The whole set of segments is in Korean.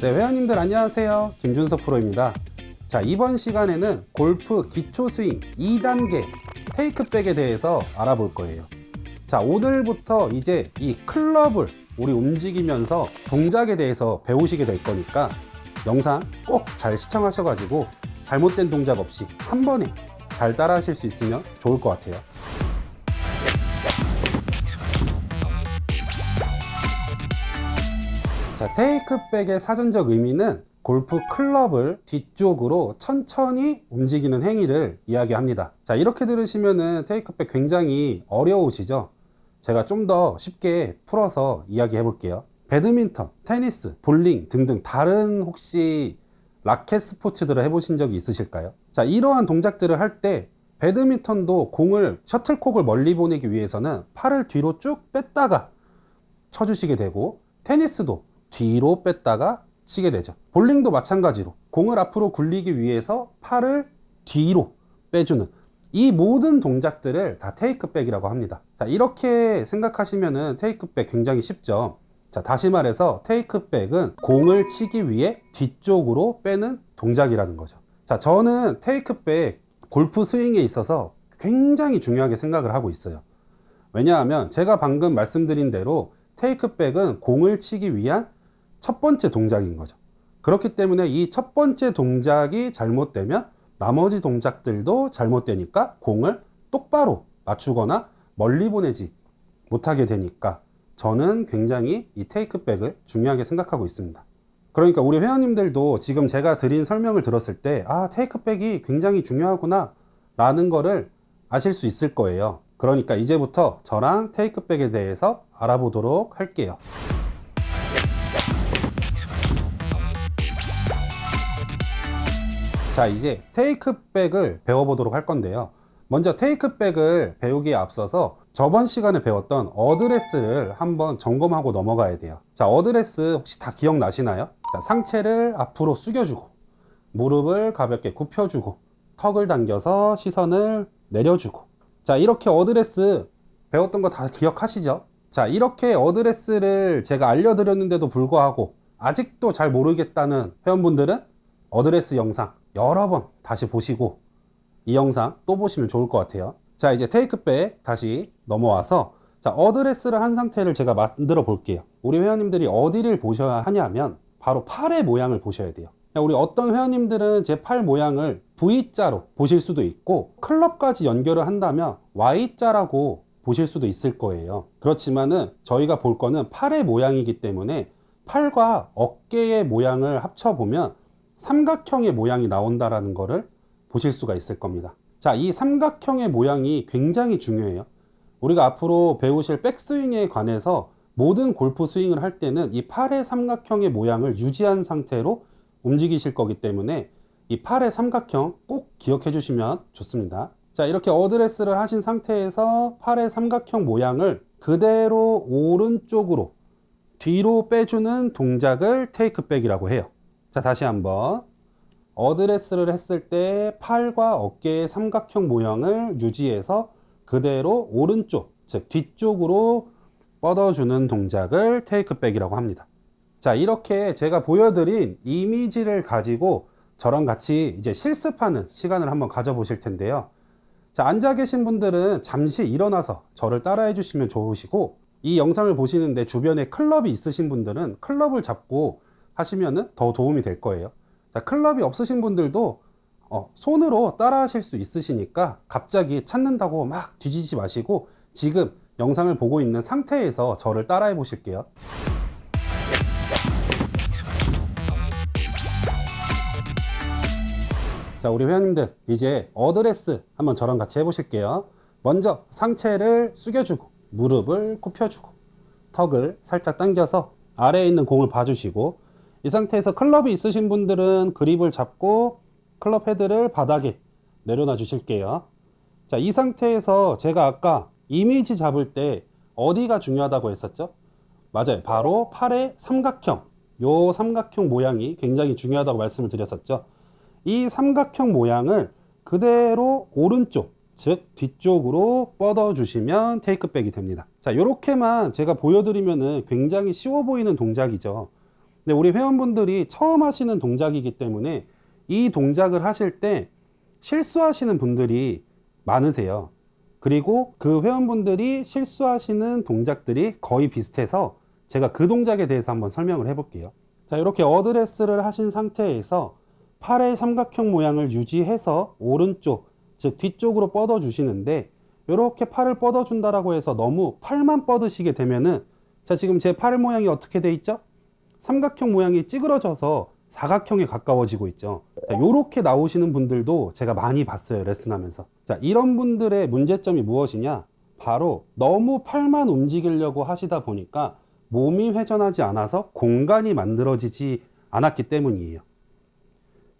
네, 회원님들 안녕하세요. 김준석 프로입니다. 자, 이번 시간에는 골프 기초 스윙 2단계 테이크백에 대해서 알아볼 거예요. 자, 오늘부터 이제 이 클럽을 우리 움직이면서 동작에 대해서 배우시게 될 거니까 영상 꼭 잘 시청하셔가지고 잘못된 동작 없이 한 번에 잘 따라 하실 수 있으면 좋을 것 같아요. 자, 테이크백의 사전적 의미는 골프 클럽을 뒤쪽으로 천천히 움직이는 행위를 이야기합니다. 자, 이렇게 들으시면은 테이크백 굉장히 어려우시죠? 제가 좀 더 쉽게 풀어서 이야기해 볼게요. 배드민턴, 테니스, 볼링 등등 다른 혹시 라켓 스포츠들을 해보신 적이 있으실까요? 자, 이러한 동작들을 할 때 배드민턴도 공을 셔틀콕을 멀리 보내기 위해서는 팔을 뒤로 쭉 뺐다가 쳐주시게 되고, 테니스도 뒤로 뺐다가 치게 되죠. 볼링도 마찬가지로 공을 앞으로 굴리기 위해서 팔을 뒤로 빼주는 이 모든 동작들을 다 테이크백이라고 합니다. 자, 이렇게 생각하시면은 테이크백 굉장히 쉽죠. 자, 다시 말해서 테이크백은 공을 치기 위해 뒤쪽으로 빼는 동작이라는 거죠. 자, 저는 테이크백 골프 스윙에 있어서 굉장히 중요하게 생각을 하고 있어요. 왜냐하면 제가 방금 말씀드린 대로 테이크백은 공을 치기 위한 첫 번째 동작인 거죠. 그렇기 때문에 이 첫 번째 동작이 잘못되면 나머지 동작들도 잘못되니까 공을 똑바로 맞추거나 멀리 보내지 못하게 되니까 저는 굉장히 이 테이크백을 중요하게 생각하고 있습니다. 그러니까 우리 회원님들도 지금 제가 드린 설명을 들었을 때 테이크백이 굉장히 중요하구나 라는 거를 아실 수 있을 거예요. 그러니까 이제부터 저랑 테이크백에 대해서 알아보도록 할게요. 자, 이제 테이크백을 배워보도록 할 건데요. 먼저 테이크백을 배우기에 앞서서 저번 시간에 배웠던 어드레스를 한번 점검하고 넘어가야 돼요. 자, 어드레스 혹시 다 기억나시나요? 자, 상체를 앞으로 숙여주고 무릎을 가볍게 굽혀주고 턱을 당겨서 시선을 내려주고, 자, 이렇게 어드레스 배웠던 거 다 기억하시죠? 자, 이렇게 어드레스를 제가 알려드렸는데도 불구하고 아직도 잘 모르겠다는 회원분들은 어드레스 영상 여러 번 다시 보시고 이 영상 또 보시면 좋을 것 같아요. 자, 이제 테이크백 다시 넘어와서 자, 어드레스를 한 상태를 제가 만들어 볼게요. 우리 회원님들이 어디를 보셔야 하냐면 바로 팔의 모양을 보셔야 돼요. 우리 어떤 회원님들은 제 팔 모양을 V자로 보실 수도 있고 클럽까지 연결을 한다면 Y자라고 보실 수도 있을 거예요. 그렇지만은 저희가 볼 거는 팔의 모양이기 때문에 팔과 어깨의 모양을 합쳐보면 삼각형의 모양이 나온다라는 것을 보실 수가 있을 겁니다. 자, 이 삼각형의 모양이 굉장히 중요해요. 우리가 앞으로 배우실 백스윙에 관해서 모든 골프 스윙을 할 때는 이 팔의 삼각형의 모양을 유지한 상태로 움직이실 거기 때문에 이 팔의 삼각형 꼭 기억해 주시면 좋습니다. 자, 이렇게 어드레스를 하신 상태에서 팔의 삼각형 모양을 그대로 오른쪽으로 뒤로 빼주는 동작을 테이크백이라고 해요. 자, 다시 한번 어드레스를 했을 때 팔과 어깨의 삼각형 모양을 유지해서 그대로 오른쪽, 즉 뒤쪽으로 뻗어주는 동작을 테이크백이라고 합니다. 자, 이렇게 제가 보여드린 이미지를 가지고 저랑 같이 이제 실습하는 시간을 한번 가져보실 텐데요. 자, 앉아 계신 분들은 잠시 일어나서 저를 따라해 주시면 좋으시고, 이 영상을 보시는데 주변에 클럽이 있으신 분들은 클럽을 잡고 하시면은 더 도움이 될 거예요. 자, 클럽이 없으신 분들도 손으로 따라 하실 수 있으시니까 갑자기 찾는다고 막 뒤지지 마시고 지금 영상을 보고 있는 상태에서 저를 따라해 보실게요. 자, 우리 회원님들 이제 어드레스 한번 저랑 같이 해보실게요. 먼저 상체를 숙여주고 무릎을 굽혀주고 턱을 살짝 당겨서 아래에 있는 공을 봐주시고, 이 상태에서 클럽이 있으신 분들은 그립을 잡고 클럽 헤드를 바닥에 내려놔 주실게요. 자, 이 상태에서 제가 아까 이미지 잡을 때 어디가 중요하다고 했었죠? 맞아요. 바로 팔의 삼각형, 요 삼각형 모양이 굉장히 중요하다고 말씀을 드렸었죠. 이 삼각형 모양을 그대로 오른쪽, 즉 뒤쪽으로 뻗어 주시면 테이크백이 됩니다. 자, 요렇게만 제가 보여드리면은 굉장히 쉬워 보이는 동작이죠. 근데 우리 회원분들이 처음 하시는 동작이기 때문에 이 동작을 하실 때 실수하시는 분들이 많으세요. 그리고 그 회원분들이 실수하시는 동작들이 거의 비슷해서 제가 그 동작에 대해서 한번 설명을 해볼게요. 자, 이렇게 어드레스를 하신 상태에서 팔의 삼각형 모양을 유지해서 오른쪽, 즉 뒤쪽으로 뻗어 주시는데, 이렇게 팔을 뻗어 준다라고 해서 너무 팔만 뻗으시게 되면은, 자, 지금 제 팔 모양이 어떻게 돼 있죠? 삼각형 모양이 찌그러져서 사각형에 가까워지고 있죠. 자, 요렇게 나오시는 분들도 제가 많이 봤어요, 레슨하면서. 자, 이런 분들의 문제점이 무엇이냐? 바로 너무 팔만 움직이려고 하시다 보니까 몸이 회전하지 않아서 공간이 만들어지지 않았기 때문이에요.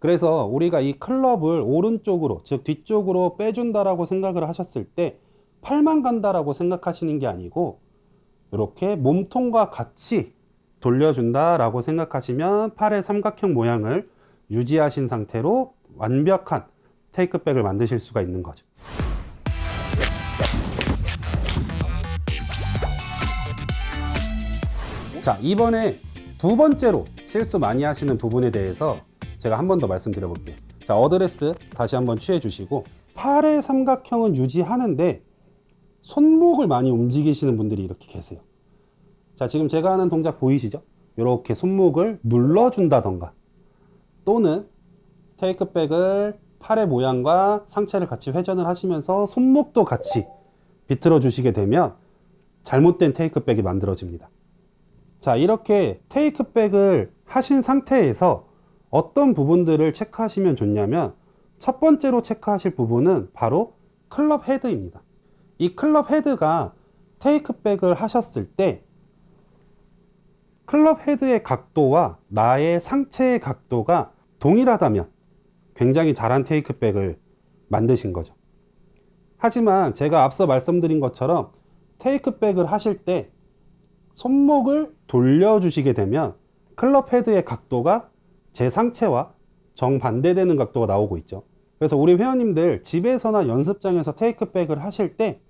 그래서 우리가 이 클럽을 오른쪽으로, 즉 뒤쪽으로 빼준다라고 생각을 하셨을 때 팔만 간다라고 생각하시는 게 아니고 이렇게 몸통과 같이 돌려준다라고 생각하시면 팔의 삼각형 모양을 유지하신 상태로 완벽한 테이크백을 만드실 수가 있는 거죠. 자, 이번에 두 번째로 실수 많이 하시는 부분에 대해서 제가 한 번 더 말씀드려 볼게요. 자, 어드레스 다시 한번 취해 주시고, 팔의 삼각형은 유지하는데 손목을 많이 움직이시는 분들이 이렇게 계세요. 자, 지금 제가 하는 동작 보이시죠? 이렇게 손목을 눌러준다던가, 또는 테이크백을 팔의 모양과 상체를 같이 회전을 하시면서 손목도 같이 비틀어 주시게 되면 잘못된 테이크백이 만들어집니다. 자, 이렇게 테이크백을 하신 상태에서 어떤 부분들을 체크하시면 좋냐면, 첫 번째로 체크하실 부분은 바로 클럽 헤드입니다. 이 클럽 헤드가 테이크백을 하셨을 때 클럽 헤드의 각도와 나의 상체의 각도가 동일하다면 굉장히 잘한 테이크백을 만드신 거죠. 하지만 제가 앞서 말씀드린 것처럼 테이크백을 하실 때 손목을 돌려주시게 되면 클럽 헤드의 각도가 제 상체와 정반대되는 각도가 나오고 있죠. 그래서 우리 회원님들 집에서나 연습장에서 테이크백을 하실 때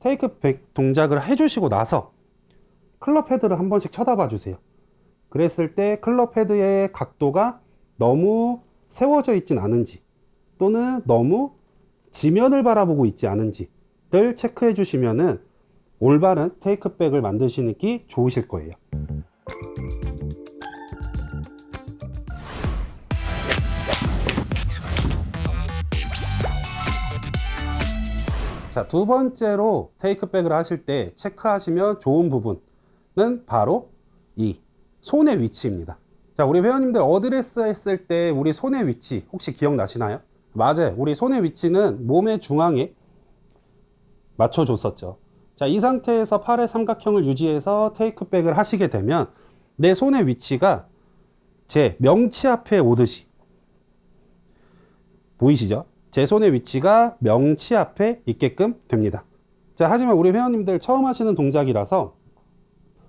테이크백 동작을 해주시고 나서 클럽 헤드를 한 번씩 쳐다봐 주세요. 그랬을 때 클럽 헤드의 각도가 너무 세워져 있진 않은지, 또는 너무 지면을 바라보고 있지 않은지를 체크해 주시면은 올바른 테이크백을 만드시기 좋으실 거예요. 자, 두 번째로 테이크백을 하실 때 체크하시면 좋은 부분은 바로 이 손의 위치입니다. 자, 우리 회원님들 어드레스 했을 때 우리 손의 위치 혹시 기억나시나요? 맞아요. 우리 손의 위치는 몸의 중앙에 맞춰줬었죠. 자, 이 상태에서 팔의 삼각형을 유지해서 테이크백을 하시게 되면 내 손의 위치가 제 명치 앞에 오듯이 보이시죠? 제 손의 위치가 명치 앞에 있게끔 됩니다. 자, 하지만 우리 회원님들 처음 하시는 동작이라서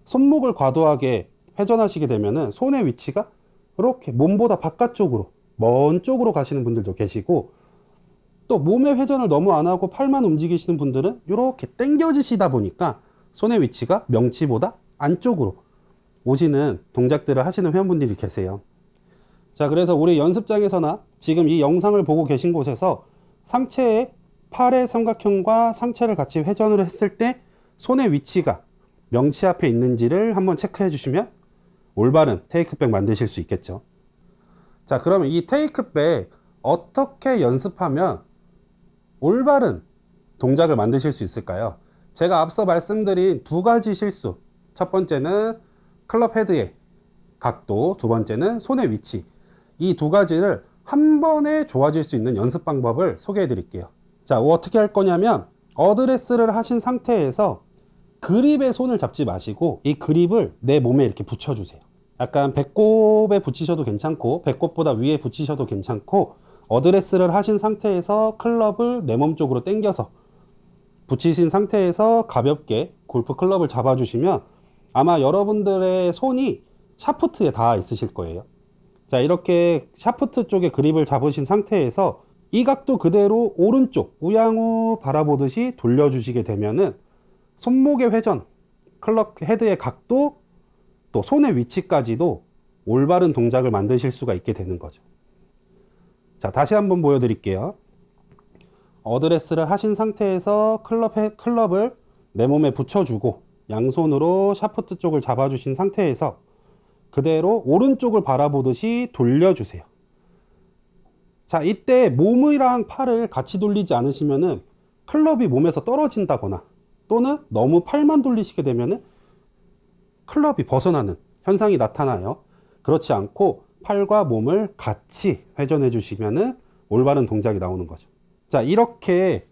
손목을 과도하게 회전하시게 되면은 손의 위치가 이렇게 몸보다 바깥쪽으로, 먼 쪽으로 가시는 분들도 계시고, 또 몸의 회전을 너무 안 하고 팔만 움직이시는 분들은 이렇게 당겨지시다 보니까 손의 위치가 명치보다 안쪽으로 오시는 동작들을 하시는 회원분들이 계세요. 자, 그래서 우리 연습장에서나 지금 이 영상을 보고 계신 곳에서 상체의 팔의 삼각형과 상체를 같이 회전을 했을 때 손의 위치가 명치 앞에 있는지를 한번 체크해 주시면 올바른 테이크백 만드실 수 있겠죠. 자, 그러면 이 테이크백 어떻게 연습하면 올바른 동작을 만드실 수 있을까요? 제가 앞서 말씀드린 두 가지 실수, 첫 번째는 클럽 헤드의 각도, 두 번째는 손의 위치, 이 두 가지를 한 번에 좋아질 수 있는 연습 방법을 소개해 드릴게요. 자, 어떻게 할 거냐면 어드레스를 하신 상태에서 그립에 손을 잡지 마시고 이 그립을 내 몸에 이렇게 붙여주세요. 약간 배꼽에 붙이셔도 괜찮고 배꼽보다 위에 붙이셔도 괜찮고, 어드레스를 하신 상태에서 클럽을 내 몸 쪽으로 당겨서 붙이신 상태에서 가볍게 골프 클럽을 잡아주시면 아마 여러분들의 손이 샤프트에 닿아 있으실 거예요. 자, 이렇게 샤프트 쪽에 그립을 잡으신 상태에서 이 각도 그대로 오른쪽 우양우 바라보듯이 돌려주시게 되면은 손목의 회전, 클럽 헤드의 각도, 또 손의 위치까지도 올바른 동작을 만드실 수가 있게 되는 거죠. 자, 다시 한번 보여드릴게요. 어드레스를 하신 상태에서 클럽을 내 몸에 붙여주고 양손으로 샤프트 쪽을 잡아주신 상태에서 그대로 오른쪽을 바라보듯이 돌려주세요. 자, 이때 몸이랑 팔을 같이 돌리지 않으시면은 클럽이 몸에서 떨어진다거나 또는 너무 팔만 돌리시게 되면은 클럽이 벗어나는 현상이 나타나요. 그렇지 않고 팔과 몸을 같이 회전해 주시면은 올바른 동작이 나오는 거죠. 자, 이렇게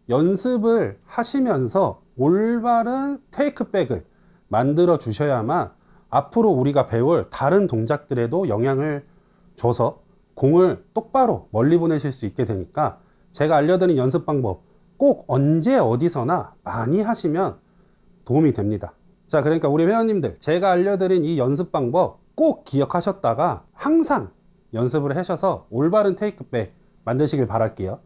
연습을 하시면서 올바른 테이크백을 만들어 주셔야만 앞으로 우리가 배울 다른 동작들에도 영향을 줘서 공을 똑바로 멀리 보내실 수 있게 되니까 제가 알려드린 연습 방법 꼭 언제 어디서나 많이 하시면 도움이 됩니다. 자, 그러니까 우리 회원님들, 제가 알려드린 이 연습 방법 꼭 기억하셨다가 항상 연습을 하셔서 올바른 테이크백 만드시길 바랄게요.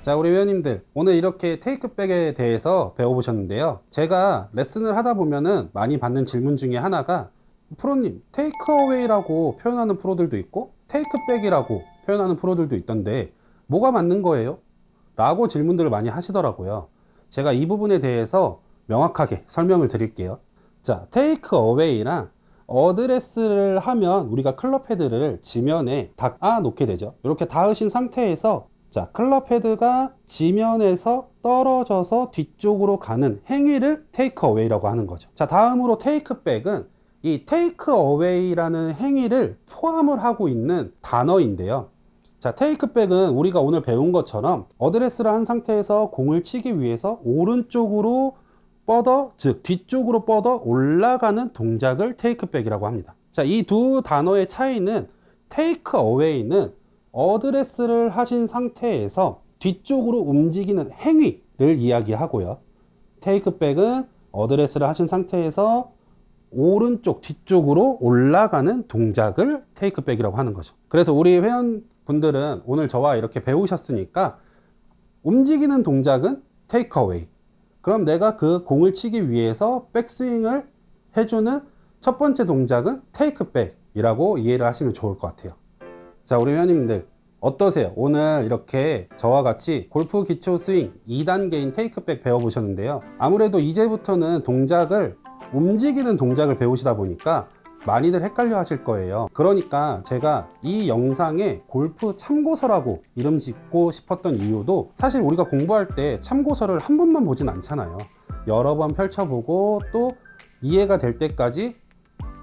자, 우리 회원님들, 오늘 이렇게 테이크백에 대해서 배워보셨는데요. 제가 레슨을 하다 보면은 많이 받는 질문 중에 하나가, 프로님, 테이크어웨이라고 표현하는 프로들도 있고 테이크백이라고 표현하는 프로들도 있던데 뭐가 맞는 거예요? 라고 질문들을 많이 하시더라고요. 제가 이 부분에 대해서 명확하게 설명을 드릴게요. 자, 테이크어웨이랑 어드레스를 하면 우리가 클럽 헤드를 지면에 닿아 놓게 되죠. 이렇게 닿으신 상태에서 자, 클럽 헤드가 지면에서 떨어져서 뒤쪽으로 가는 행위를 테이크어웨이라고 하는 거죠. 자, 다음으로 테이크백은 이 테이크어웨이라는 행위를 포함을 하고 있는 단어인데요. 자, 테이크백은 우리가 오늘 배운 것처럼 어드레스를 한 상태에서 공을 치기 위해서 오른쪽으로 뻗어, 즉 뒤쪽으로 뻗어 올라가는 동작을 테이크백이라고 합니다. 자, 이 두 단어의 차이는 테이크어웨이는 어드레스를 하신 상태에서 뒤쪽으로 움직이는 행위를 이야기하고요. 테이크백은 어드레스를 하신 상태에서 오른쪽 뒤쪽으로 올라가는 동작을 테이크백이라고 하는 거죠. 그래서 우리 회원분들은 오늘 저와 이렇게 배우셨으니까 움직이는 동작은 테이크어웨이, 그럼 내가 그 공을 치기 위해서 백스윙을 해주는 첫 번째 동작은 테이크백이라고 이해를 하시면 좋을 것 같아요. 자, 우리 회원님들 어떠세요? 오늘 이렇게 저와 같이 골프 기초 스윙 2단계인 테이크백 배워보셨는데요. 아무래도 이제부터는 동작을 움직이는 동작을 배우시다 보니까 많이들 헷갈려 하실 거예요. 그러니까 제가 이 영상에 골프 참고서라고 이름 짓고 싶었던 이유도 사실 우리가 공부할 때 참고서를 한 번만 보진 않잖아요. 여러 번 펼쳐보고 또 이해가 될 때까지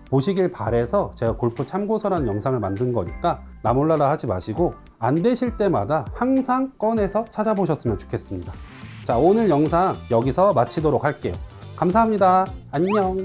보시길 바래서 제가 골프 참고서라는 영상을 만든 거니까 나 몰라라 하지 마시고 안 되실 때마다 항상 꺼내서 찾아보셨으면 좋겠습니다. 자, 오늘 영상 여기서 마치도록 할게요. 감사합니다. 안녕.